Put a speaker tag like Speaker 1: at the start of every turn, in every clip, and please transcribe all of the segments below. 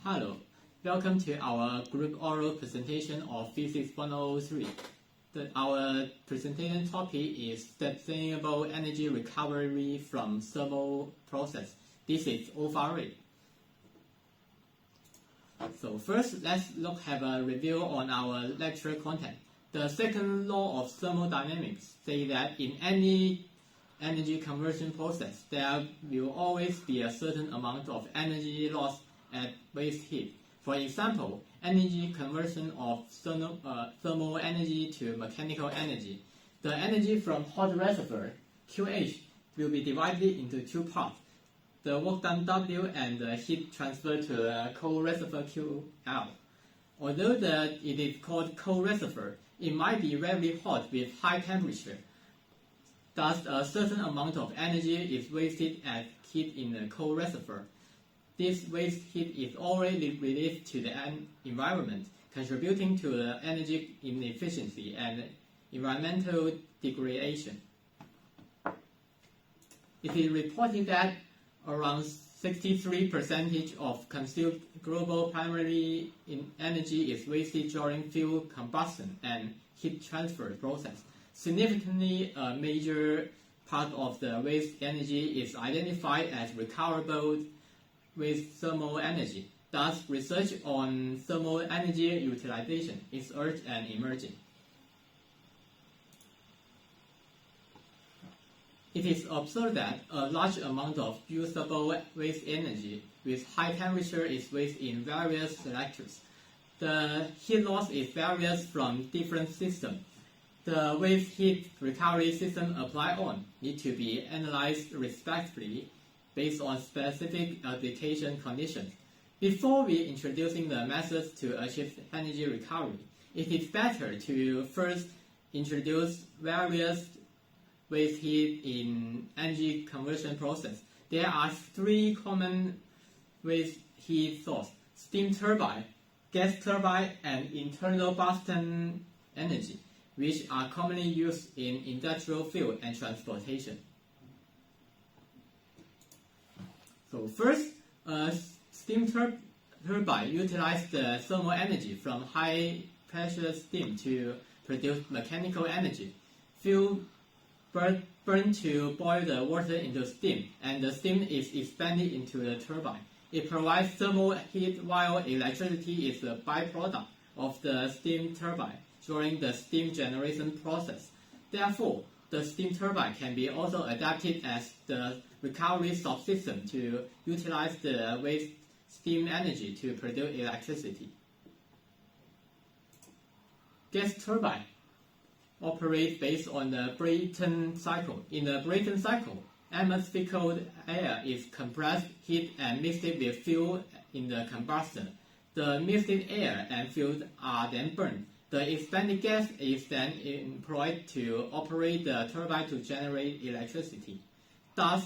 Speaker 1: Hello, welcome to our group oral presentation of Physics 103. Our presentation topic is Sustainable Energy Recovery from Thermal Process. This is OFARE. So first, let's have a review on our lecture content. The second law of thermodynamics says that in any energy conversion process, there will always be a certain amount of energy lost at waste heat. For example, energy conversion of thermal energy to mechanical energy. The energy from hot reservoir, QH, will be divided into two parts, the work done W and the heat transferred to the cold reservoir QL. Although it is called cold reservoir, it might be very hot with high temperature. Thus, a certain amount of energy is wasted as heat in the cold reservoir. This waste heat is already released to the environment, contributing to the energy inefficiency and environmental degradation. It is reported that around 63% of consumed global primary energy is wasted during fuel combustion and heat transfer process. Significantly, a major part of the waste energy is identified as recoverable with thermal energy. Thus, research on thermal energy utilization is urgent and emerging. It is observed that a large amount of usable waste energy with high temperature is wasted in various sectors. The heat loss is various from different systems. The waste heat recovery system applied on need to be analyzed respectively based on specific application conditions. Before we introducing the methods to achieve energy recovery, it is better to first introduce various waste heat in energy conversion process. There are three common waste heat sources: steam turbine, gas turbine, and internal combustion energy, which are commonly used in industrial field and transportation. So first, steam turbine utilizes the thermal energy from high pressure steam to produce mechanical energy. Fuel burn to boil the water into steam, and the steam is expanded into the turbine. It provides thermal heat while electricity is a byproduct of the steam turbine during the steam generation process. Therefore, the steam turbine can be also adapted as the recovery subsystem to utilize the waste steam energy to produce electricity. Gas turbine operates based on the Brayton cycle. In the Brayton cycle, atmospheric air is compressed, heat, and mixed with fuel in the combustion. The mixed air and fuel are then burned. The expanded gas is then employed to operate the turbine to generate electricity. Thus,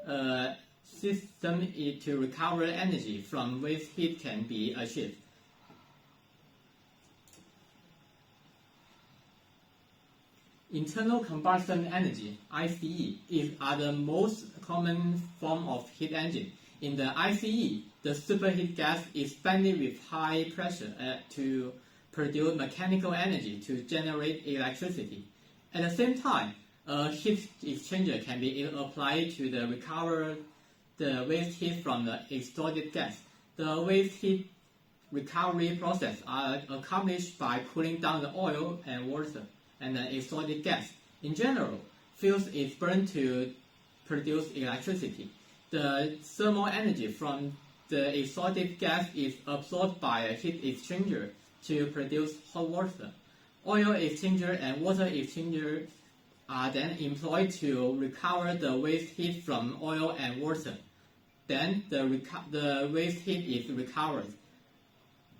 Speaker 1: a system to recover energy from waste heat can be achieved. Internal combustion energy (ICE) are the most common form of heat engine. In the ICE, the superheat gas is expanded with high pressure to produce mechanical energy to generate electricity. At the same time, a heat exchanger can be applied to recover the waste heat from the exhausted gas. The waste heat recovery process are accomplished by cooling down the oil and water and the exhausted gas. In general, fuel is burned to produce electricity. The thermal energy from the exhausted gas is absorbed by a heat exchanger to produce hot water. Oil exchanger and water exchanger are then employed to recover the waste heat from oil and water. Then the waste heat is recovered.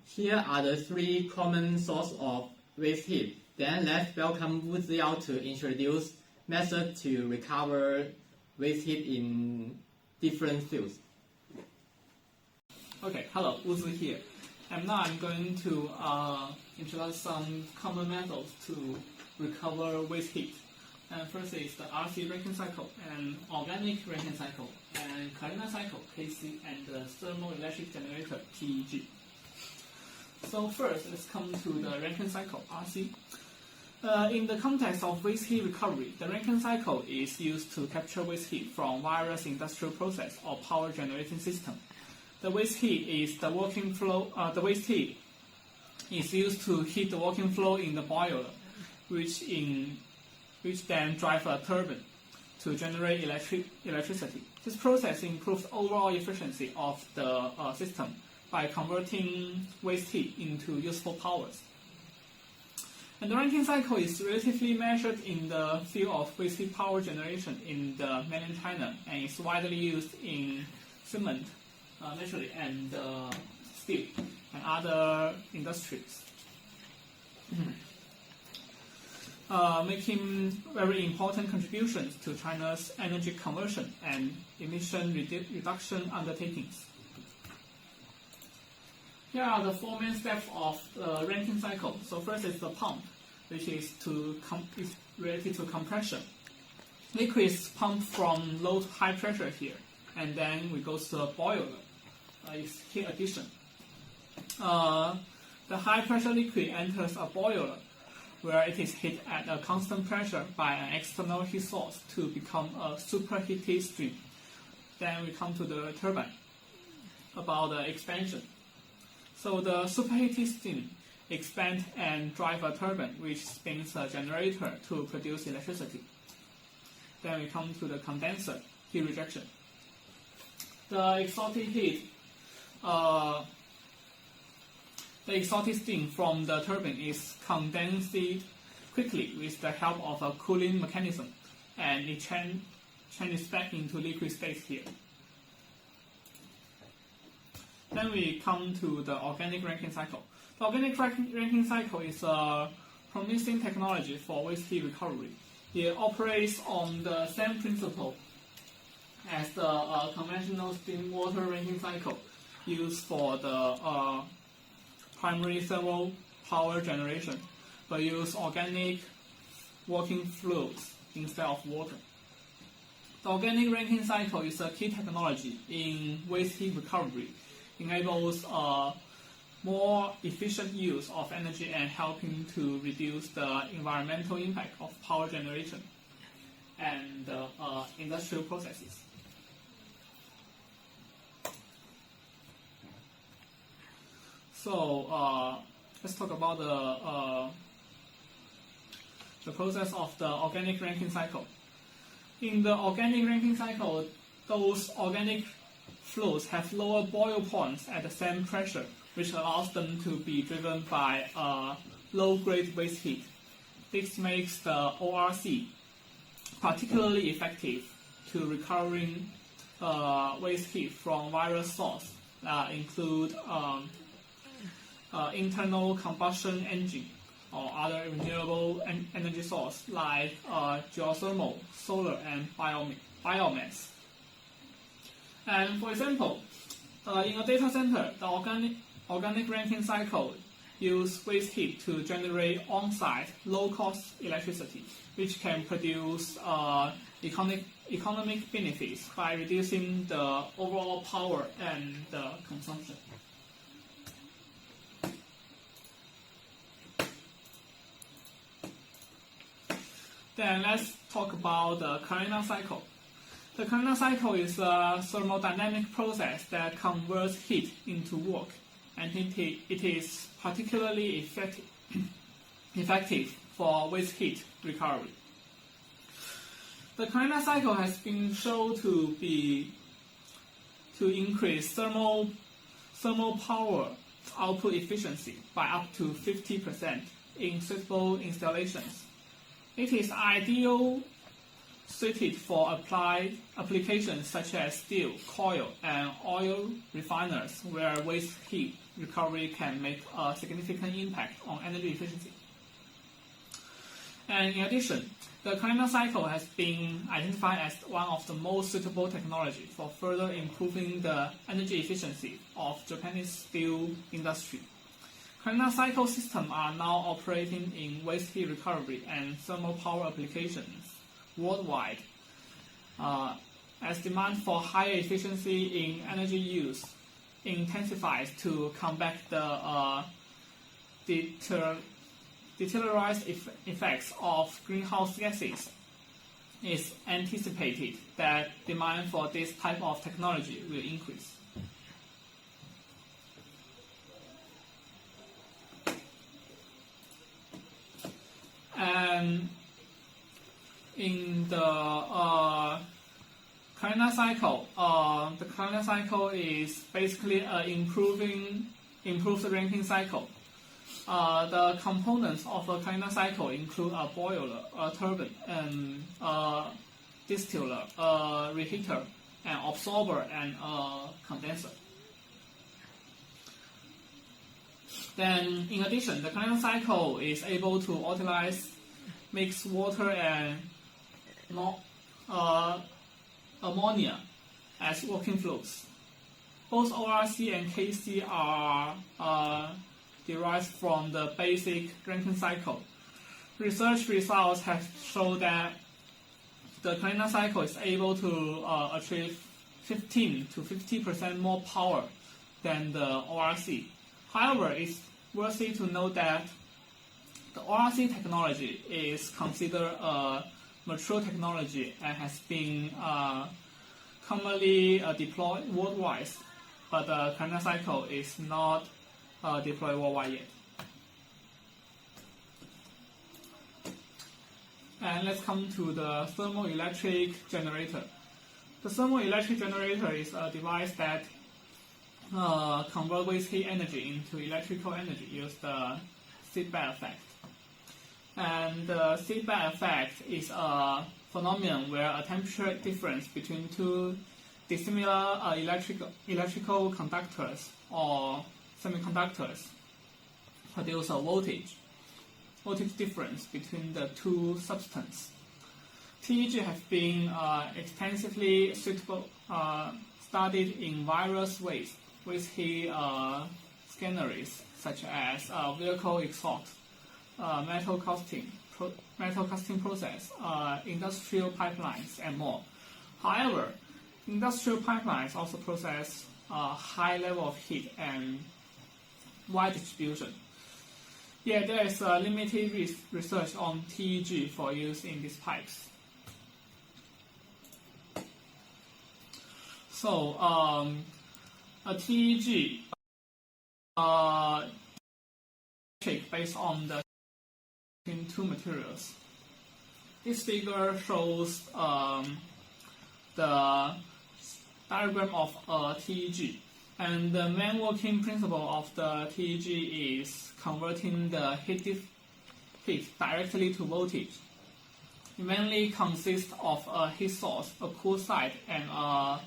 Speaker 1: Here are the three common sources of waste heat. Then let's welcome Wu Ziao to introduce methods to recover waste heat in different fields.
Speaker 2: Okay, hello, Wu Zi here. And now I'm going to introduce some common methods to recover waste heat. And first is the RC Rankine cycle and organic Rankine cycle and Carina cycle (KC) and the thermoelectric generator (TEG). So first, let's come to the Rankine cycle (RC). In the context of waste heat recovery, the Rankine cycle is used to capture waste heat from various industrial process or power generating system. The waste heat is the working flow. The waste heat is used to heat the working flow in the boiler, which then drive a turbine to generate electricity. This process improves overall efficiency of the system by converting waste heat into useful powers. And the Rankine cycle is relatively measured in the field of waste heat power generation in the mainland China and is widely used in cement, naturally, and steel and other industries, making very important contributions to China's energy conversion and emission reduction undertakings. Here are the four main steps of the Rankine cycle. So first is the pump, which is related to compression. Liquid is pumped from low to high pressure here, and then we go to the boiler. It's heat addition. The high pressure liquid enters a boiler, where it is heated at a constant pressure by an external heat source to become a superheated stream. Then we come to the turbine, about the expansion. So the superheated steam expands and drives a turbine which spins a generator to produce electricity. Then we come to the condenser, heat rejection. The exhausted steam from the turbine is condensed quickly with the help of a cooling mechanism, and it changes back into liquid state here. Then we come to the organic Rankine cycle. The organic Rankine cycle is a promising technology for waste heat recovery. It operates on the same principle as the conventional steam water Rankine cycle used for the primary thermal power generation, but use organic working fluids instead of water. The organic Rankine cycle is a key technology in waste heat recovery. Enables a more efficient use of energy and helping to reduce the environmental impact of power generation and industrial processes. So let's talk about the process of the organic Rankine cycle. In the organic Rankine cycle, those organic fluids have lower boil points at the same pressure, which allows them to be driven by low-grade waste heat. This makes the ORC particularly effective to recovering waste heat from various sources that include internal combustion engine or other renewable energy source like geothermal, solar, and biomass. And for example, in a data center, the organic Rankine cycle uses waste heat to generate on-site low-cost electricity, which can produce economic benefits by reducing the overall power and the consumption. Then let's talk about the Carina cycle. The Carina cycle is a thermodynamic process that converts heat into work, and it is particularly effective for waste heat recovery. The Carina cycle has been shown to increase thermal power output efficiency by up to 50% in suitable installations. It is ideal suited for applications such as steel, coal, and oil refiners, where waste heat recovery can make a significant impact on energy efficiency. And in addition, the Carina cycle has been identified as one of the most suitable technology for further improving the energy efficiency of Japanese steel industry. Carina cycle systems are now operating in waste heat recovery and thermal power applications worldwide, as demand for higher efficiency in energy use intensifies to combat the deteriorized effects of greenhouse gases. It's anticipated that demand for this type of technology will increase. And in the Carnot cycle, the Carnot cycle is basically an improved Rankine cycle. The components of a Carnot cycle include a boiler, a turbine, a distiller, a reheater, an absorber, and a condenser. Then, in addition, the Carnot cycle is able to utilize mixed water and ammonia as working fluids. Both ORC and KC are derived from the basic Rankine cycle. Research results have shown that the Carnot cycle is able to achieve 15 to 50% more power than the ORC. However, it's worthy to note that the ORC technology is considered a mature technology and has been commonly deployed worldwide, but the Carnot cycle is not deployed worldwide yet. And let's come to the thermoelectric generator. The thermoelectric generator is a device that converts waste heat energy into electrical energy using the seatbelt effect. And the seatbelt effect is a phenomenon where a temperature difference between two dissimilar electrical conductors or semiconductors produce a voltage difference between the two substances. TEG have been extensively studied in various ways with heat scanneries such as vehicle exhaust, metal casting process, industrial pipelines, and more. However, industrial pipelines also process a high level of heat and wide distribution. Yet there is limited research on TEG for use in these pipes. So, a TEG based on the two materials. This figure shows the diagram of a TEG, and the main working principle of the TEG is converting the heat directly to voltage. It mainly consists of a heat source, a cool side, and a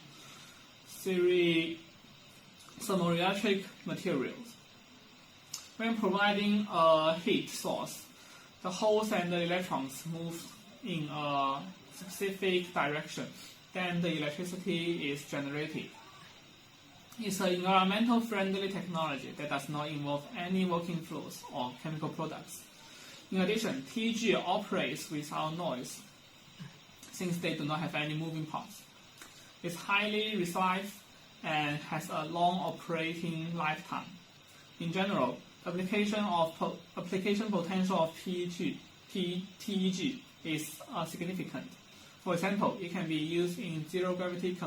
Speaker 2: series thermoelectric materials. When providing a heat source, the holes and the electrons move in a specific direction. Then the electricity is generated. It's an environmental friendly technology that does not involve any working fluids or chemical products. In addition, TEG operates without noise since they do not have any moving parts. It's highly resilient and has a long operating lifetime. In general, application potential of TEG is significant. For example, it can be used in zero gravity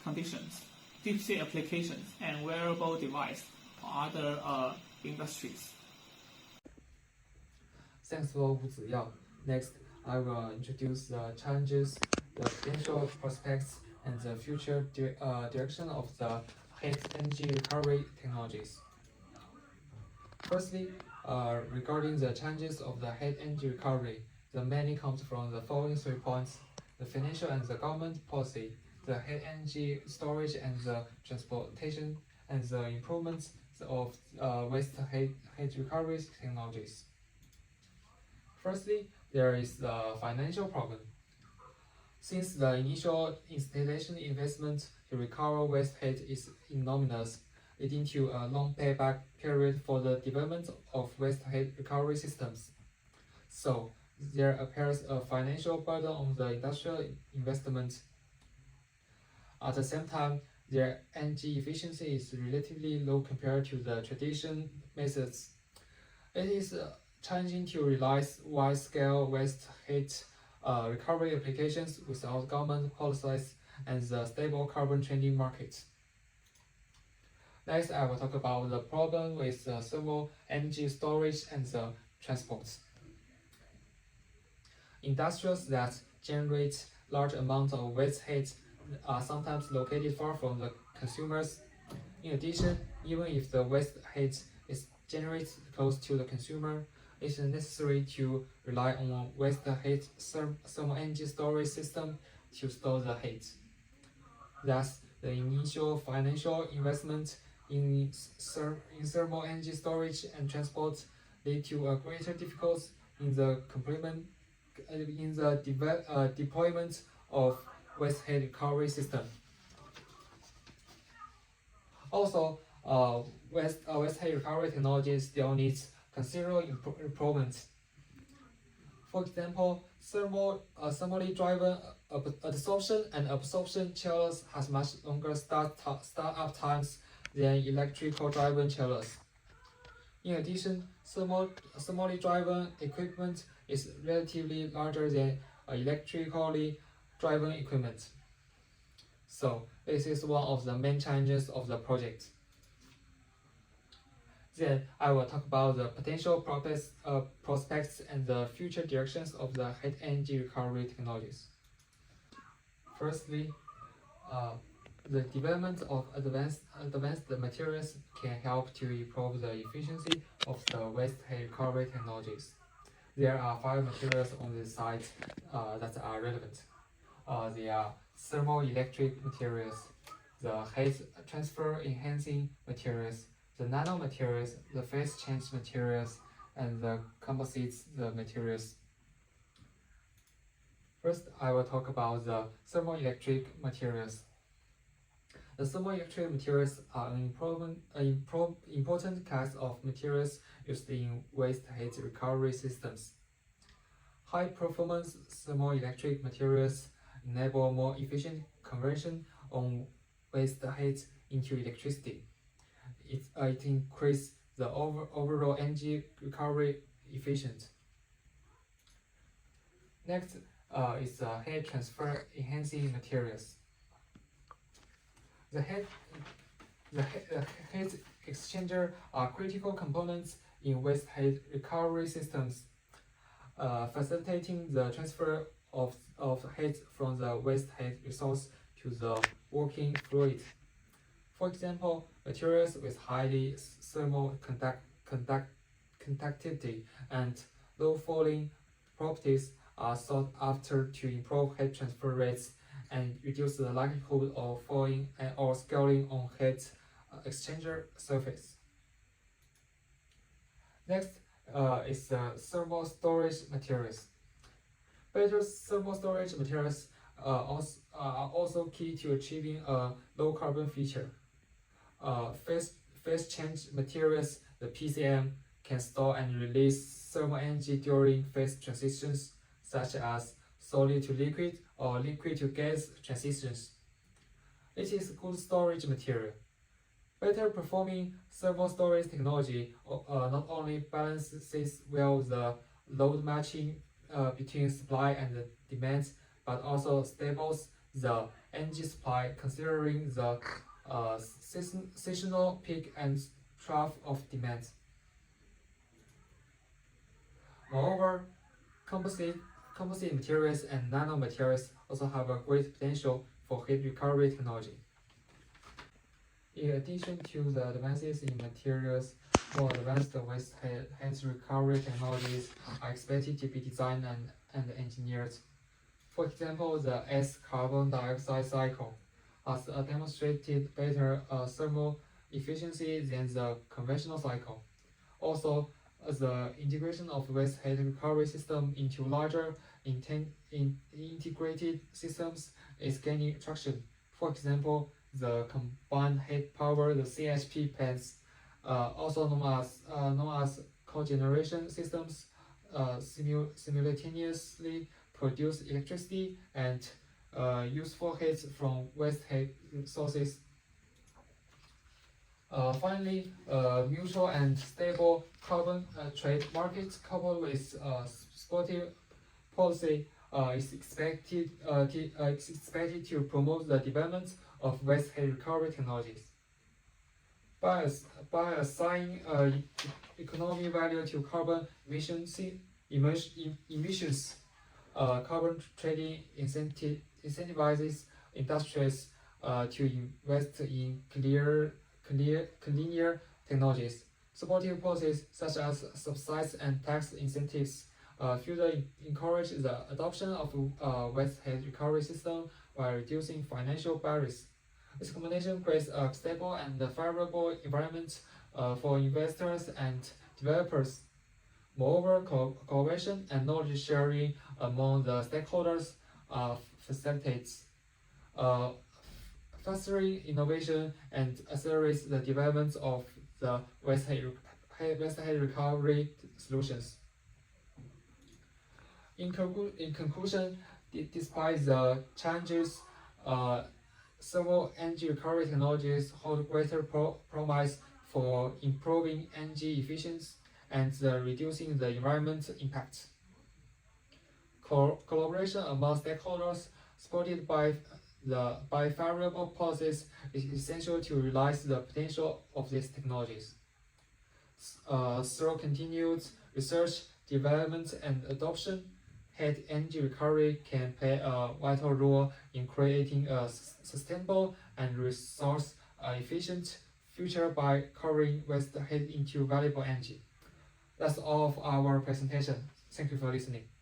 Speaker 2: conditions, deep sea applications, and wearable devices for other industries.
Speaker 3: Thanks for Wu Ziyao. Next, I will introduce the challenges, the potential prospects, and the future direction of the heat energy recovery technologies. Firstly, regarding the challenges of the heat energy recovery, the many comes from the following 3 points: the financial and the government policy, the heat energy storage and the transportation, and the improvements of waste heat recovery technologies. Firstly, there is the financial problem. Since the initial installation investment to recover waste heat is enormous, leading to a long payback period for the development of waste heat recovery systems. So, there appears a financial burden on the industrial investment. At the same time, their energy efficiency is relatively low compared to the traditional methods. It is challenging to realize wide-scale waste heat recovery applications without government policies and the stable carbon trading market. Next, I will talk about the problem with thermal energy storage and the transport. Industries that generate large amounts of waste heat are sometimes located far from the consumers. In addition, even if the waste heat is generated close to the consumer, it is necessary to rely on waste heat thermal energy storage system to store the heat. Thus, the initial financial investment in thermal energy storage and transport lead to a greater difficulty in the deployment of waste heat recovery system. Also, waste heat recovery technology still needs considerable improvements. For example, thermally driven adsorption and absorption chillers has much longer start-up times than electrical driven chillers. In addition, thermally driven equipment is relatively larger than electrically driven equipment. So this is one of the main challenges of the project. Then I will talk about the potential prospects and the future directions of the heat energy recovery technologies. Firstly, the development of advanced materials can help to improve the efficiency of the waste heat recovery technologies. There are 5 materials on this site that are relevant. They are thermoelectric materials, the heat transfer enhancing materials, the nanomaterials, the phase change materials, and the composites materials. First, I will talk about the thermoelectric materials. The thermoelectric materials are an important class of materials used in waste heat recovery systems. High-performance thermoelectric materials enable more efficient conversion of waste heat into electricity. It increases the overall energy recovery efficiency. Next is the heat transfer enhancing materials. The heat exchanger are critical components in waste heat recovery systems, facilitating the transfer of heat from the waste heat resource to the working fluid. For example, materials with highly thermal conductivity and low fouling properties are sought after to improve heat transfer rates and reduce the likelihood of fouling or scaling on heat exchanger surface. Next is the thermal storage materials. Better thermal storage materials are also key to achieving a low carbon feature. Phase change materials, the PCM, can store and release thermal energy during phase transitions, such as solid to liquid or liquid to gas transitions. It is a good storage material. Better performing thermal storage technology not only balances well the load matching between supply and demand, but also stables the energy supply considering the seasonal peak and trough of demand. Moreover, composite materials and nanomaterials also have a great potential for heat recovery technology. In addition to the advances in materials, more advanced waste heat recovery technologies are expected to be designed and engineered. For example, the S-carbon dioxide cycle has demonstrated better thermal efficiency than the conventional cycle. Also, the integration of waste heat recovery system into larger integrated systems is gaining traction. For example, the combined heat power, the CHP plants, also known as cogeneration systems, simultaneously produce electricity and useful heat from waste heat sources. Finally, mutual and stable carbon trade markets coupled with supportive policy is expected to promote the development of waste heat recovery technologies. By assigning economic value to carbon emissions, carbon trading incentivizes industries to invest in cleaner technologies. Supportive policies such as subsidies and tax incentives further encourage the adoption of waste heat recovery system while reducing financial barriers. This combination creates a stable and favorable environment for investors and developers. Moreover, cooperation and knowledge sharing among the stakeholders facilitates fostering innovation and accelerates the development of the waste heat recovery solutions. In conclusion, despite the challenges, thermal energy recovery technologies hold greater promise for improving energy efficiency and reducing the environmental impact. Collaboration among stakeholders, supported by favorable policies, is essential to realize the potential of these technologies. Through continued research, development, and adoption, heat energy recovery can play a vital role in creating a sustainable and resource-efficient future by converting waste heat into valuable energy. That's all of our presentation. Thank you for listening.